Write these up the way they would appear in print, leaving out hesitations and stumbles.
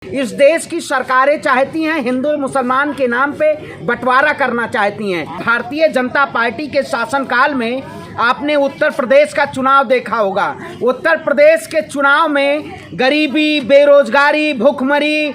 इस देश की सरकारें चाहती हैं हिंदू मुसलमान के नाम पे बंटवारा करना चाहती हैं। भारतीय जनता पार्टी के शासनकाल में आपने उत्तर प्रदेश का चुनाव देखा होगा। उत्तर प्रदेश के चुनाव में गरीबी, बेरोजगारी, भूखमरी,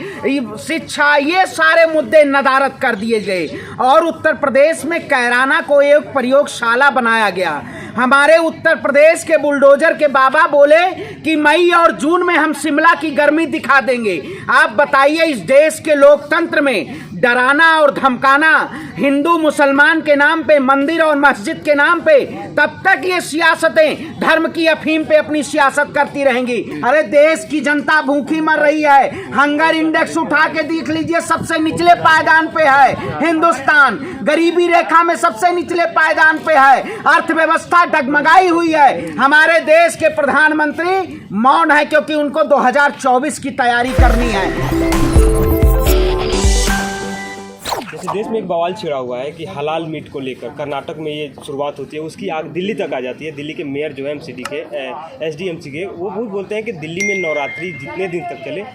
शिक्षा, ये सारे मुद्दे नदारद कर दिए गए और उत्तर प्रदेश में कैराना को एक प्रयोगशाला बनाया गया। हमारे उत्तर प्रदेश के बुलडोजर के बाबा बोले कि मई और जून में हम शिमला की गर्मी दिखा देंगे। आप बताइए, इस देश के लोकतंत्र में डराना और धमकाना हिंदू मुसलमान के नाम पे, मंदिर और मस्जिद के नाम पे, तब तक ये सियासतें धर्म की अफीम पे अपनी सियासत करती रहेंगी। अरे देश की जनता भूखी मर रही है। हंगर इंडेक्स उठा के देख लीजिए, सबसे निचले पायदान पे है हिंदुस्तान। गरीबी रेखा में सबसे निचले पायदान पे है। अर्थव्यवस्था डगमगाई हुई है। हमारे देश के प्रधानमंत्री मौन है क्योंकि उनको 2024 की तैयारी करनी है। जैसे देश में एक बवाल छिड़ा हुआ है कि हलाल मीट को लेकर कर्नाटक में ये शुरुआत होती है, उसकी आग दिल्ली तक आ जाती है। दिल्ली के मेयर जो है एमसीडी के एसडीएमसी के, वो बहुत बोलते हैं कि दिल्ली में नवरात्रि जितने दिन तक चले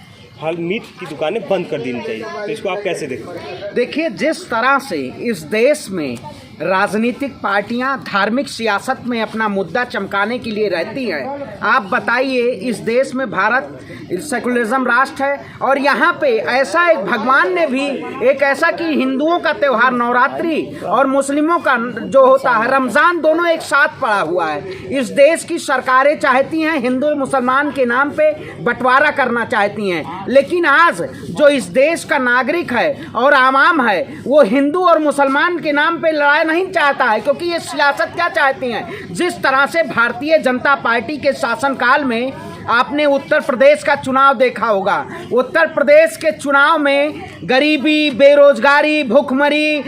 हल मीट की दुकानें बंद कर देनी चाहिए। तो इसको आप कैसे देखते हैं? देखिए, जिस तरह से इस देश में राजनीतिक पार्टियां धार्मिक सियासत में अपना मुद्दा चमकाने के लिए रहती हैं, आप बताइए, इस देश में भारत सेकुलरिज्म राष्ट्र है और यहाँ पे ऐसा एक भगवान ने भी एक ऐसा कि हिंदुओं का त्यौहार नवरात्रि और मुस्लिमों का जो होता है रमज़ान, दोनों एक साथ पड़ा हुआ है। इस देश की सरकारें चाहती हैं हिंदू मुसलमान के नाम पे बंटवारा करना चाहती हैं, लेकिन आज जो इस देश का नागरिक है और आवाम है वो हिंदू और मुसलमान के नाम पे लड़ाई नहीं चाहता है, क्योंकि ये सियासत क्या चाहती हैं। जिस तरह से भारतीय जनता पार्टी के शासनकाल में आपने उत्तर प्रदेश का चुनाव देखा होगा। उत्तर प्रदेश के चुनाव में गरीबी, बेरोजगारी, भूखमरी,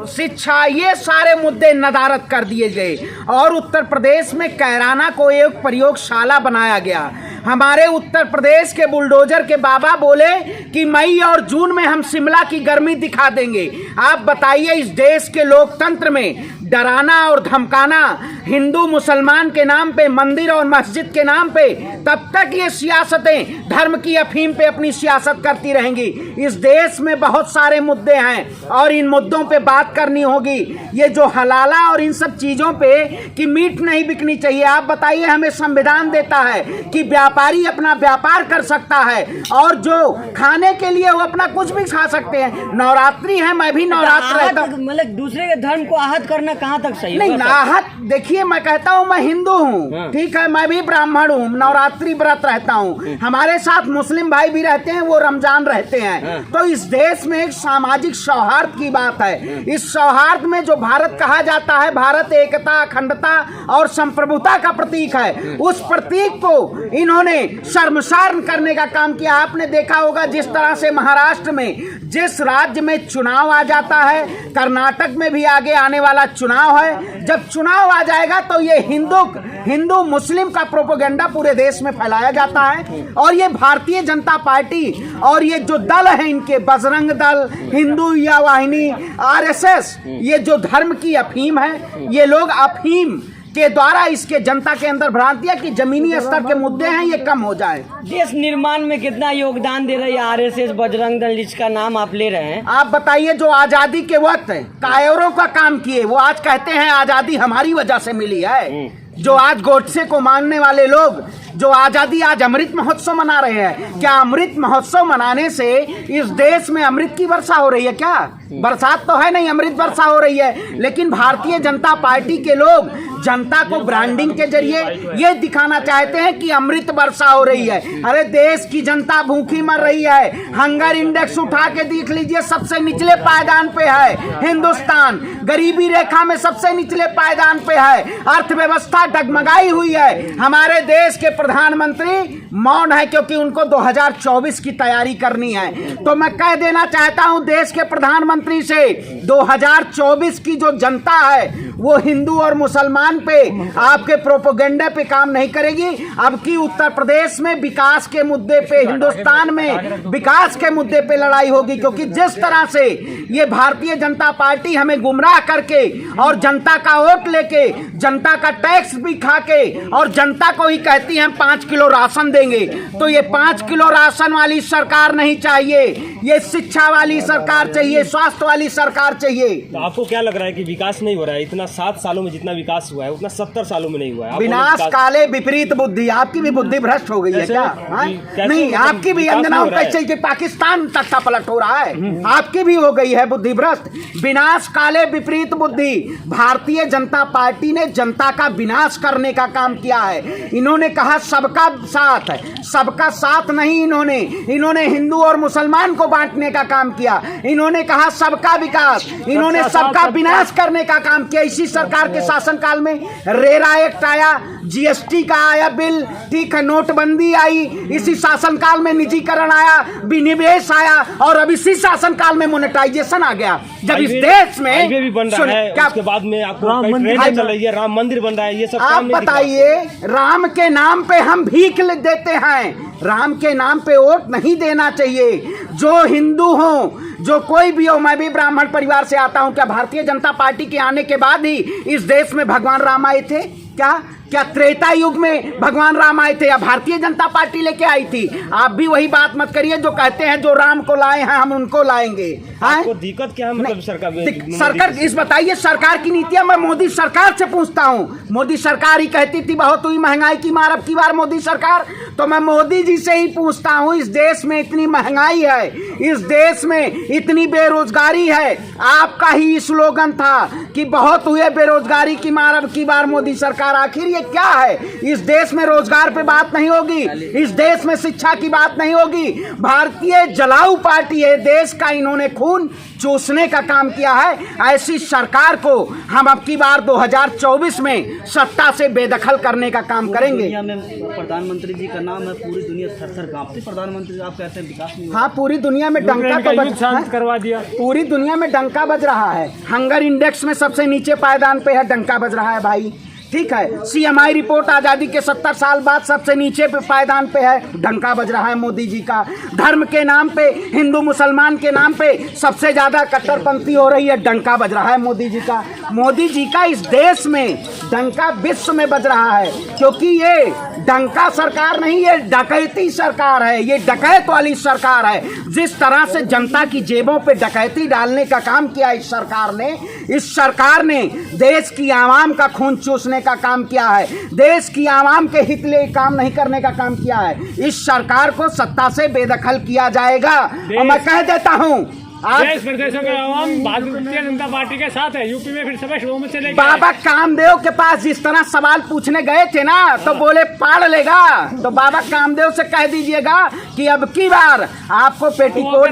शिक्षा, ये सारे मुद्दे नदारद कर दिए गए और उत्तर प्रदेश में कैराना को एक प्रयोगशाला बनाया गया। हमारे उत्तर प्रदेश के बुलडोजर के बाबा बोले कि मई और जून में हम शिमला की गर्मी दिखा देंगे। आप बताइए, इस देश के लोकतंत्र में डराना और धमकाना हिंदू मुसलमान के नाम पे, मंदिर और मस्जिद के नाम पे, तब तक ये सियासतें धर्म की अफीम पे अपनी सियासत करती रहेंगी। इस देश में बहुत सारे मुद्दे हैं और इन मुद्दों पे बात करनी होगी। ये जो हलाला और इन सब चीज़ों पे कि मीट नहीं बिकनी चाहिए, आप बताइए, हमें संविधान देता है कि व्यापारी अपना व्यापार कर सकता है और जो खाने के लिए वो अपना कुछ भी खा सकते हैं। नवरात्रि है, मैं भी नवरात्र रहता हूँ। मतलब दूसरे के धर्म को आहत करना कहाँ तक सही? नहीं, आहत, देखिए, मैं कहता हूँ मैं हिंदू हूँ, ठीक है, मैं भी ब्राह्मण हूँ, नवरात्रि व्रत रहता हूँ, हमारे साथ मुस्लिम भाई भी रहते हैं, वो रमजान रहते हैं। तो इस देश में एक सामाजिक सौहार्द की बात है। इस सौहार्द में जो भारत कहा जाता है, भारत एकता, अखंडता और संप्रभुता का प्रतीक है, उस प्रतीक को इन्होंने शर्मसार करने का काम किया। आपने देखा होगा जिस तरह से महाराष्ट्र में जिस राज्य में चुनाव आ जाता है, कर्नाटक में भी आगे आने वाला चुनाव है। जब चुनाव आ जाएगा तो ये हिंदू मुस्लिम का प्रोपेगेंडा पूरे देश में फैलाया जाता है और ये भारतीय जनता पार्टी और ये जो दल है इनके, बजरंग दल, हिंदू या वाहिनी, आरएसएस, ये जो धर्म की अफीम है, ये लोग अफीम के द्वारा इसके जनता के अंदर भ्रांतियां कि जमीनी स्तर के मुद्दे हैं ये कम हो जाए। देश निर्माण में कितना योगदान दे रही है आरएसएस, बजरंग दल, जिसका नाम आप ले रहे हैं? आप बताइए, जो आजादी के वक्त कायरों का काम किए, वो आज कहते हैं आजादी हमारी वजह से मिली है। जो आज गोडसे को मानने वाले लोग जो आजादी, आज अमृत महोत्सव मना रहे हैं, क्या अमृत महोत्सव मनाने से इस देश में अमृत की वर्षा हो रही है? क्या बरसात तो है नहीं, अमृत वर्षा हो रही है। लेकिन भारतीय जनता पार्टी के लोग जनता को ब्रांडिंग के जरिए ये दिखाना चाहते हैं कि अमृत वर्षा हो रही है। अरे देश की जनता भूखी मर रही है। हंगर इंडेक्स उठा के देख लीजिए, सबसे निचले पायदान पे है हिंदुस्तान। गरीबी रेखा में सबसे निचले पायदान पे है। अर्थव्यवस्था डगमगाई हुई है। हमारे देश के प्रधानमंत्री मौन है क्योंकि उनको 2024 की तैयारी करनी है। तो मैं कह देना चाहता हूं देश के प्रधानमंत्री से, 2024 की जो जनता है वो हिंदू और मुसलमान पे आपके प्रोपोगंडा पे काम नहीं करेगी। अब की उत्तर प्रदेश में विकास के मुद्दे पे, हिंदुस्तान में विकास के मुद्दे पे लड़ाई होगी, क्योंकि जिस तरह से ये भारतीय जनता पार्टी हमें गुमराह करके और जनता का वोट लेके, जनता का टैक्स भी खा के और जनता को ही कहती है हम 5 किलो राशन देंगे, तो ये 5 किलो राशन वाली सरकार नहीं चाहिए, ये शिक्षा वाली सरकार चाहिए, स्वास्थ्य वाली सरकार चाहिए। तो आपको क्या लग रहा है कि विकास नहीं हो रहा है? इतना 7 सालों में जितना विकास हुआ है उतना 70 सालों में नहीं हुआ है। विनाश काले विपरीत बुद्धि, आपकी भी बुद्धि भ्रष्ट हो गई है क्या? नहीं, आपकी भी अंजनाओं कैसे पाकिस्तान तख्ता पलट हो रहा है, आपकी भी हो गई है बुद्धि भ्रष्ट। विनाश काले विपरीत बुद्धि, भारतीय जनता पार्टी ने जनता का विनाश करने का काम किया है। इन्होंने कहा सबका साथ है, सबका साथ नहीं, इन्होंने हिंदू और मुसलमान को बांटने का काम किया। इन्होंने कहा सबका विकास, इन्होंने सबका विनाश करने का काम किया। इसी सरकार के शासनकाल में रेरा एक्ट आया, जीएसटी का आया बिल, ठीक है, नोटबंदी आई, इसी शासनकाल में निजीकरण आया, विनिवेश आया, और अब इसी शासनकाल में मोनेटाइजेशन आ गया। जब इस देश में हाईवे भी बन रहा है, उसके बाद में आपको ट्रेन चल रही है, राम मंदिर बन रहा है, ये सब आप बताइए, राम के नाम पे हम भीख देते हैं, राम के नाम पे वोट नहीं देना चाहिए। जो हिंदू हो, जो कोई भी हो, मैं भी ब्राह्मण परिवार से आता हूं, क्या भारतीय जनता पार्टी के आने के बाद ही इस देश में भगवान राम आए थे? क्या त्रेता युग में भगवान राम आए थे या भारतीय जनता पार्टी लेके आई थी? आप भी वही बात मत करिए जो कहते हैं जो राम को लाए हैं हम उनको लाएंगे। आपको दिक्कत क्या है? मतलब सरकार इस बताइए, सरकार की नीतियां मैं मोदी सरकार से पूछता हूं। मोदी सरकार ही कहती थी बहुत हुई महंगाई की मार, अब की बार मोदी सरकार, तो मैं मोदी जी से ही पूछता हूं, इस देश में इतनी महंगाई है, इस देश में इतनी बेरोजगारी है, आपका ही स्लोगन था कि बहुत हुए बेरोजगारी की मार, अब की बार मोदी सरकार, आखिर ये क्या है? इस देश में रोजगार पे बात नहीं होगी, इस देश में शिक्षा की बात नहीं होगी। भारतीय जलाऊ पार्टी है, देश का इन्होंने खून चूसने का काम किया है। ऐसी सरकार को हम अब की बार 2024 में सत्ता से बेदखल करने का काम करेंगे। दुनिया में प्रधानमंत्री जी का नाम है, पूरी दुनिया थर-थर कांपती। प्रधानमंत्री आप कहते हैं विकास नहीं, हाँ, पूरी दुनिया में डंका तो करवा दिया, पूरी दुनिया में डंका बज रहा है। हंगर इंडेक्स में सबसे नीचे पायदान पे है, डंका बज रहा है भाई, ठीक है। सीएमआई रिपोर्ट आजादी के 70 साल बाद सबसे नीचे पे पायदान पे है, डंका बज रहा है मोदी जी का। धर्म के नाम पे, हिंदू मुसलमान के नाम पे सबसे ज्यादा कट्टरपंथी हो रही है, डंका बज रहा है मोदी जी का। मोदी जी का इस देश में डंका विश्व में बज रहा है, क्योंकि ये डंका सरकार नहीं, ये डकैती सरकार है, ये डकैत वाली सरकार है। जिस तरह से जनता की जेबों पे डकैती डालने का काम किया इस सरकार ने देश की आवाम का खून चूसने का काम किया है, देश की आवाम के हित लिए काम नहीं करने का काम किया है। इस सरकार को सत्ता से बेदखल किया जाएगा। और मैं कह देता हूं, देश प्रदेशों के आवाम भारतीय जनता पार्टी के साथ है, यूपी में फिर सभा बहुमत से लेके बाबा कामदेव के पास जिस तरह सवाल पूछने गए थे ना, तो बोले पाड़ लेगा, तो बाबा कामदेव से कह दीजिएगा कि अब की बार आपको पेटीकोट,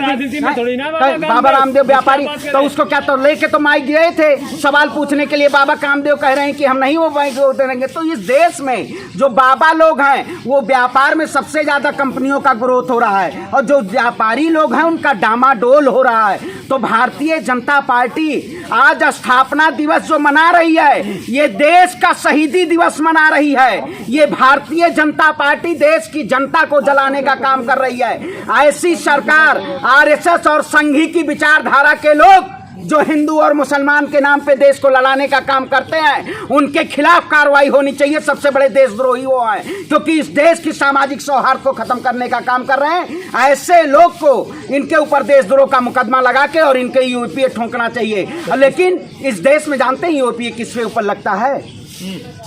बाबा रामदेव व्यापारी, तो उसको क्या, तो लेके तो माइक गए थे सवाल पूछने के लिए, बाबा कामदेव कह रहे हैं कि हम नहीं वो माइक देंगे। तो इस देश में जो बाबा लोग हैं, वो व्यापार में सबसे ज्यादा कंपनियों का ग्रोथ हो रहा है, और जो व्यापारी लोग हैं उनका डामाडोल हो रहा है। तो भारतीय जनता पार्टी आज स्थापना दिवस जो मना रही है, ये देश का शहीदी दिवस मना रही है। ये भारतीय जनता पार्टी देश की जनता को जलाने का काम कर रही है। ऐसी सरकार, आरएसएस और संघी की विचारधारा के लोग जो हिंदू और मुसलमान के नाम पे देश को लड़ाने का काम करते हैं, उनके खिलाफ कार्रवाई होनी चाहिए। सबसे बड़े देशद्रोही वो हैं, क्योंकि इस देश की सामाजिक सौहार्द को खत्म करने का काम कर रहे हैं। ऐसे लोग को इनके ऊपर देशद्रोह का मुकदमा लगा के और इनके यूपीए ठोंकना चाहिए। लेकिन इस देश में जानते हैं यूपीए किसके ऊपर लगता है?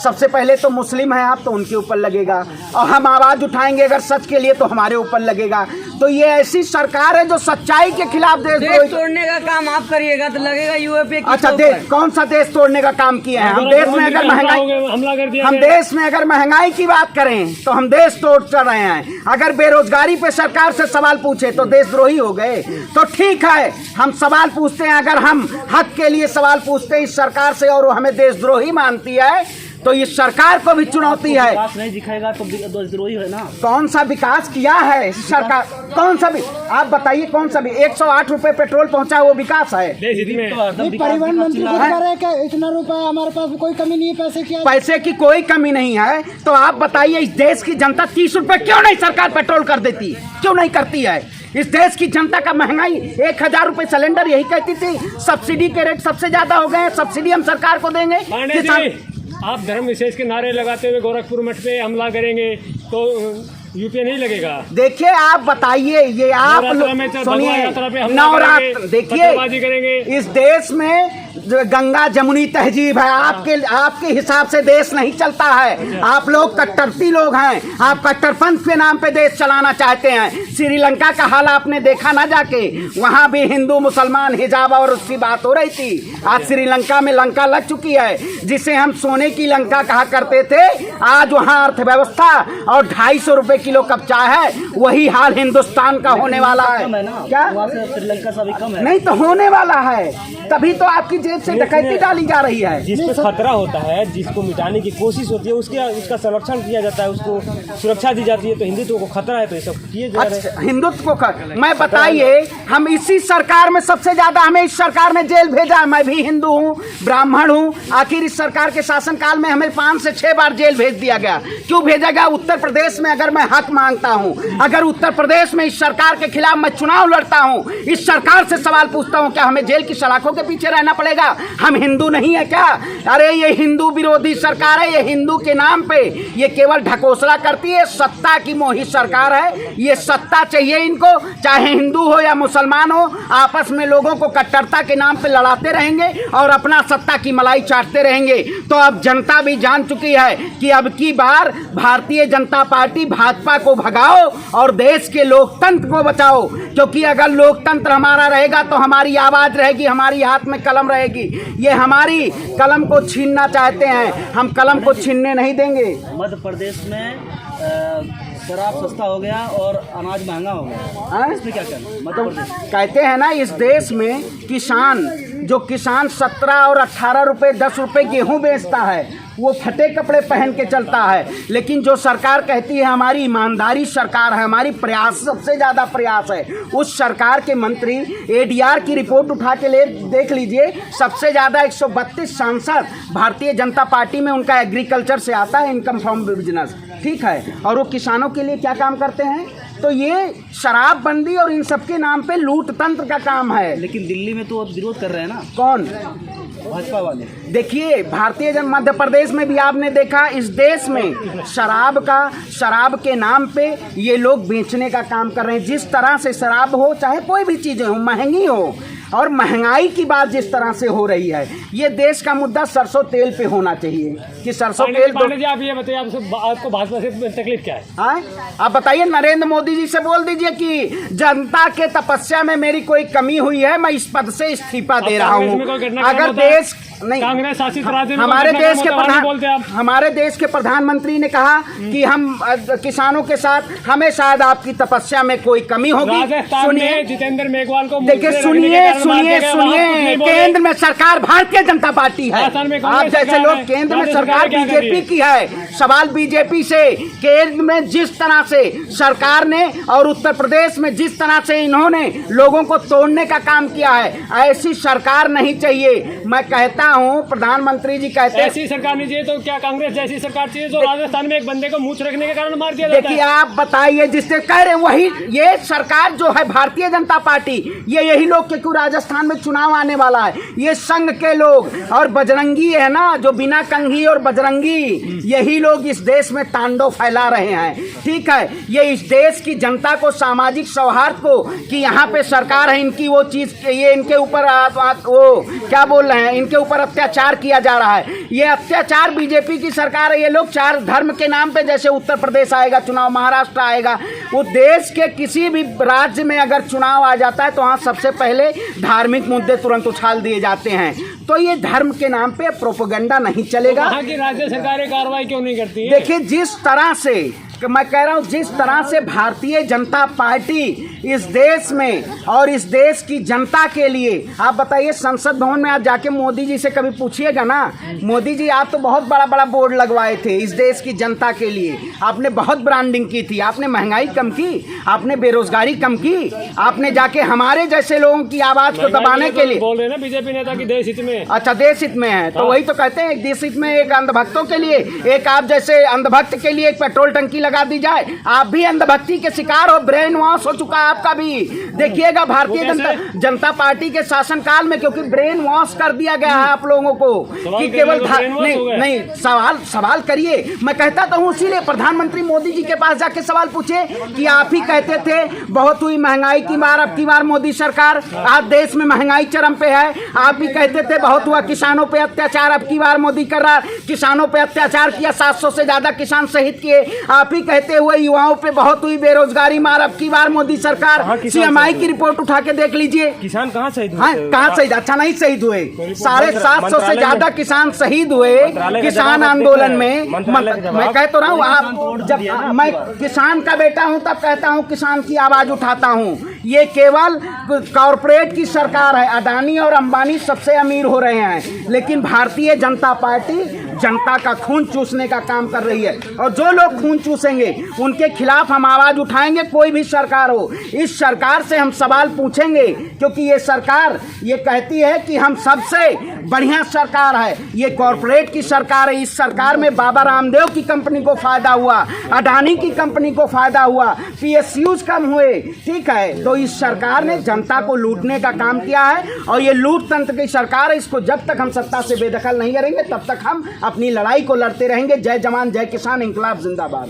सबसे पहले तो मुस्लिम है आप, तो उनके ऊपर लगेगा, और हम आवाज उठाएंगे अगर सच के लिए तो हमारे ऊपर लगेगा। तो ये ऐसी सरकार है जो सच्चाई के खिलाफ देश तोड़ने का काम आप करिएगा तो लगेगा यूपी। अच्छा, देश कौन सा देश तोड़ने का काम किए हैं? हम देश में अगर महंगाई, हम देश में अगर महंगाई की बात करें तो हम देश तोड़ चल रहे हैं। अगर बेरोजगारी पे सरकार से सवाल पूछे तो देशद्रोही हो गए। तो ठीक है, हम सवाल पूछते हैं, अगर हम हक के लिए सवाल पूछते हैं इस सरकार से और वो हमें देशद्रोही मानती है, तो इस सरकार को भी चुनौती है। विकास नहीं दिखाएगा तो विद्रोही है ना। कौन सा विकास किया है सरकार? कौन सा भी आप बताइए, कौन सा भी 108 रुपए पेट्रोल पहुंचा वो विकास है? परिवहन मंत्री को कह रहे हैं कि इतना रुपया हमारे पास कोई कमी नहीं है पैसे की। पैसे की कोई कमी नहीं है, तो आप बताइए इस देश की जनता 30 रुपए क्यों नहीं सरकार पेट्रोल कर देती, क्यों नहीं करती है? इस देश की जनता का महंगाई 1000 रुपए सिलेंडर, यही कहती थी सब्सिडी के रेट सबसे ज्यादा हो गए हैं, सब्सिडी हम सरकार को देंगे। आप धर्म विशेष के नारे लगाते हुए गोरखपुर मठ पे हमला करेंगे तो यूपीए नहीं लगेगा। देखिए आप बताइए, ये आप सुनिए, नवरात्र देखिए, इस देश में जो गंगा जमुनी तहजीब है, आपके हिसाब से देश नहीं चलता है। आप लोग कट्टरपंथी लोग हैं, आप कट्टरपंथ के नाम पे देश चलाना चाहते हैं। श्रीलंका का हाल आपने देखा ना जाके, वहां भी हिंदू मुसलमान हिजाब और उसकी बात हो रही थी। आज श्रीलंका में लंका लग चुकी है, जिसे हम सोने की लंका कहा करते थे। आज वहां अर्थव्यवस्था और 250 रुपए किलो कच्चा है, वही हाल हिंदुस्तान का होने वाला है। क्या श्रीलंका से भी कम है? नहीं तो होने वाला है, तभी तो आपकी जेब से डकैती डाली जा रही है। जिस पे खतरा होता है, जिसको मिटाने की कोशिश होती है, उसका संरक्षण किया जाता है, उसको सुरक्षा दी जाती है। तो हिंदुत्व को खतरा है तो ये सब किए जा रहे हैं। हिंदुत्व को मैं बताइए, हम इसी सरकार में सबसे ज्यादा हमें इस सरकार ने जेल भेजा है। मैं भी हिंदू हूँ, ब्राह्मण हूँ, आखिर इस सरकार के शासनकाल में हमें 5 से 6 बार जेल भेज दिया गया। क्यों भेजा गया? उत्तर प्रदेश में अगर मैं हक मांगता हूँ, अगर उत्तर प्रदेश में इस सरकार के खिलाफ मैं चुनाव लड़ता हूँ, इस सरकार से सवाल पूछता हूँ, क्या हमें जेल की सलाखों के पीछे रहना पड़ेगा? हम हिंदू नहीं है क्या? अरे ये हिंदू विरोधी सरकार है, ये हिंदू के नाम पे ये केवल ढकोसला करती है। सत्ता की मोही सरकार है, ये सत्ता चाहिए इनको, चाहे हिंदू हो या मुसलमान हो, आपस में लोगों को कट्टरता के नाम पे लड़ाते रहेंगे और अपना सत्ता की मलाई चाटते रहेंगे। तो अब जनता भी जान चुकी है कि अब की बार भारतीय जनता पार्टी भाजपा को भगाओ और देश के लोकतंत्र को बचाओ, क्योंकि अगर लोकतंत्र हमारा रहेगा तो हमारी आवाज रहेगी, हमारी हाथ में कलम रहेगी। ये हमारी कलम को छीनना चाहते हैं, हम कलम को छीनने नहीं देंगे। मध्य प्रदेश में शराब सस्ता हो गया और अनाज महंगा हो गया, इसमें क्या कहना? मध्य प्रदेश कहते हैं ना, इस देश में किसान 17 और 18 रुपए 10 रुपए गेहूं बेचता है, वो फटे कपड़े पहन के चलता है। लेकिन जो सरकार कहती है हमारी ईमानदारी सरकार है, हमारी प्रयास सबसे ज़्यादा प्रयास है, उस सरकार के मंत्री ADR की रिपोर्ट उठा के देख लीजिए। सबसे ज़्यादा 132 सांसद भारतीय जनता पार्टी में उनका एग्रीकल्चर से आता है, इनकम फ्रॉम बिजनेस, ठीक है। और वो किसानों के लिए क्या काम करते हैं? तो ये शराबबंदी और इन सब के नाम पे लूट तंत्र का काम है। लेकिन दिल्ली में तो विरोध कर रहे हैं ना, कौन? भाजपा वाले। देखिए भारतीय जन मध्य प्रदेश में भी आपने देखा, इस देश में शराब के नाम पे ये लोग बेचने का काम कर रहे हैं। जिस तरह से शराब हो, चाहे कोई भी चीजें हो, महंगी हो, और महंगाई की बात जिस तरह से हो रही है, ये देश का मुद्दा सरसों तेल पे होना चाहिए कि सरसों तेल। पांडे जी आप ये बताइए, आपको भाजपा से तकलीफ क्या है? आप बताइए, नरेंद्र मोदी जी से बोल दीजिए कि जनता के तपस्या में मेरी कोई कमी हुई है, मैं इस पद से इस्तीफा दे रहा हूँ। अगर देश नहीं, कांग्रेस शासित राज्य में हमारे देश के प्रधानमंत्री ने कहा कि हम किसानों के साथ, हमें शायद आपकी तपस्या में कोई कमी होगी। सुनिए, जितेंद्र मेघवाल को देखिए, सुनिए, केंद्र में सरकार भारतीय जनता पार्टी है। आप जैसे लोग, केंद्र में सरकार बीजेपी की है। सवाल बीजेपी से, केंद्र में जिस तरह से सरकार ने और उत्तर प्रदेश में जिस तरह से इन्होंने लोगों को तोड़ने का काम किया है, ऐसी सरकार नहीं चाहिए। मैं कहता हूं, प्रधानमंत्री जी कहते हैं ऐसी सरकार नहीं चाहिए, तो क्या कांग्रेस जैसी सरकार चाहिए जो राजस्थान में एक बंदे को मूछ रखने के कारण मार दिया जाता है? देखिए आप बताइए, जिससे कह रहे वही, ये सरकार जो है भारतीय जनता पार्टी, ये यही लोग के राजस्थान में चुनाव आने वाला है, ये संघ के लोग और बजरंगी है ना, जो बिना कंघी और बजरंगी, यही लोग इस देश में तांडव फैला रहे हैं, ठीक है। ये इस देश की जनता को, सामाजिक सौहार्द को, कि यहाँ पे सरकार है इनकी, वो चीज, ये इनके ऊपर वो क्या बोल रहे हैं, इनके ऊपर अत्याचार किया जा रहा है। ये अत्याचार बीजेपी की सरकार है। ये लोग 4 धर्म के नाम पे, जैसे उत्तर प्रदेश आएगा चुनाव, महाराष्ट्र आएगा, वो देश के किसी भी राज्य में अगर चुनाव आ जाता है तो वहाँ सबसे पहले धार्मिक मुद्दे तुरंत उछाल दिए जाते हैं। तो ये धर्म के नाम पे प्रोपेगेंडा नहीं चलेगा। वहाँ की राज्य सरकारें कार्रवाई क्यों नहीं करती है? देखिए, जिस तरह से मैं कह रहा हूं, जिस तरह से भारतीय जनता पार्टी इस देश में और इस देश की जनता के लिए। आप बताइए, संसद भवन में आप जाके मोदी जी से कभी पूछिएगा ना, मोदी जी आप तो बहुत बड़ा बड़ा बोर्ड लगवाए थे इस देश की जनता के लिए, आपने बहुत ब्रांडिंग की थी, आपने महंगाई कम की, आपने बेरोजगारी कम की, आपने जाके हमारे जैसे लोगों की आवाज को दबाने के लिए बोल रहे हैं ना बीजेपी नेता की देश हित में। अच्छा, देश हित में है तो वही तो कहते हैं, एक देश हित में, एक अंधभक्तों के लिए, एक आप जैसे अंधभक्त के लिए एक पेट्रोल टंकी लगा दी जाए। आप भी अंधभक्ति के शिकार हो, ब्रेन वॉश हो चुका है आपका भी। देखिएगा भारतीय जनता पार्टी के शासनकाल में, क्योंकि ब्रेन वॉश कर दिया गया है आप लोगों को कि केवल नहीं सवाल करिए। मैं कहता तो हूँ, इसीलिए प्रधानमंत्री मोदी जी के पास जाके सवाल पूछे कि आप ही कहते थे बहुत हुई महंगाई की मार, अब की बार मोदी सरकार, आज देश में महंगाई चरम पे है। आप भी कहते थे बहुत हुआ किसानों पे अत्याचार, अब की बार मोदी कर रहा, किसानों पे अत्याचार किया, 700 से ज्यादा किसान शहीद किए। आप ही कहते हुए युवाओं पे बहुत हुई बेरोजगारी मार, अब की बार मोदी सरकार। CMI की रिपोर्ट उठा के देख लीजिए, किसान कहाँ शहीद हुए? हाँ, कहाँ शहीद? अच्छा, नहीं शहीद हुए, 750 से ज्यादा किसान शहीद हुए किसान आंदोलन में। मैं कह तो रहा हूँ, आप जब मैं किसान का बेटा हूँ तब कहता हूँ किसान की आवाज उठाता हूँ। ये केवल कॉरपोरेट की सरकार है, अडानी और अंबानी सबसे अमीर हो रहे हैं, लेकिन भारतीय जनता पार्टी जनता का खून चूसने का काम कर रही है। और जो लोग खून चूसेंगे उनके खिलाफ हम आवाज उठाएंगे, कोई भी सरकार हो। इस सरकार से हम सवाल पूछेंगे, क्योंकि ये सरकार ये कहती है कि हम सबसे बढ़िया सरकार है, ये कॉरपोरेट की सरकार है। इस सरकार में बाबा रामदेव की कंपनी को फायदा हुआ, अडानी की कंपनी को फायदा हुआ, PSUs कम हुए, ठीक है। तो इस सरकार ने जनता को लूटने का काम किया है, और ये लूट तंत्र की सरकार है। इसको जब तक हम सत्ता से बेदखल नहीं करेंगे तब तक हम अपनी लड़ाई को लड़ते रहेंगे। जय जवान जय किसान, इंकलाब जिंदाबाद।